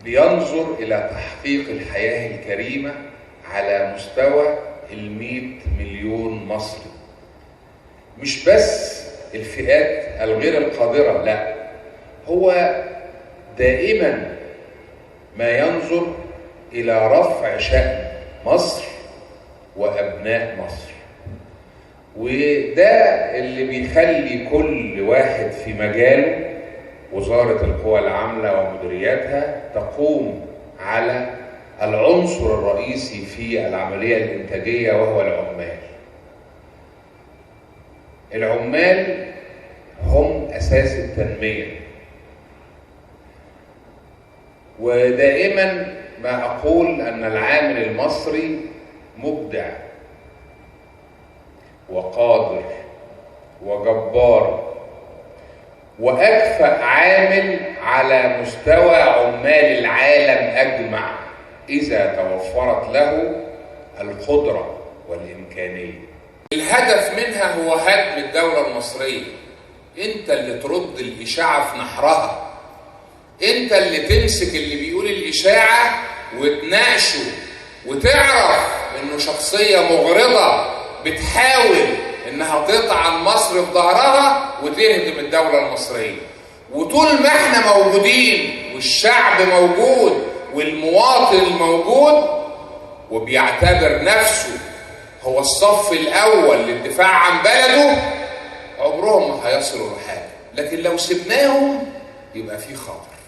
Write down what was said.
بينظر إلى تحقيق الحياة الكريمة على مستوى 100 مليون مصري، مش بس الفئات الغير القادرة، لا، هو دائما ما ينظر إلى رفع شأن مصر وأبناء مصر. وده اللي بيخلي كل واحد في مجاله، وزارة القوى العاملة ومديرياتها تقوم على العنصر الرئيسي في العملية الإنتاجية، وهو العمال. العمال هم أساس التنمية، ودائما ما أقول أن العامل المصري مبدع وقادر وجبار وأكفأ عامل على مستوى عمال العالم أجمع إذا توفرت له القدرة والإمكانية. الهدف منها هو هدم الدولة المصرية. أنت اللي ترد الإشاعة في نحرها، أنت اللي تمسك اللي بيقول الإشاعة وتناقشه وتعرف إنه شخصية مغرضة بتحاول إنها تطعن مصر في ظهرها وتهدم الدولة المصرية. وطول ما احنا موجودين والشعب موجود والمواطن موجود وبيعتبر نفسه هو الصف الأول للدفاع عن بلده، عمرهم ما هيصلوا لحاجة. لكن لو سبناهم يبقى في خطر.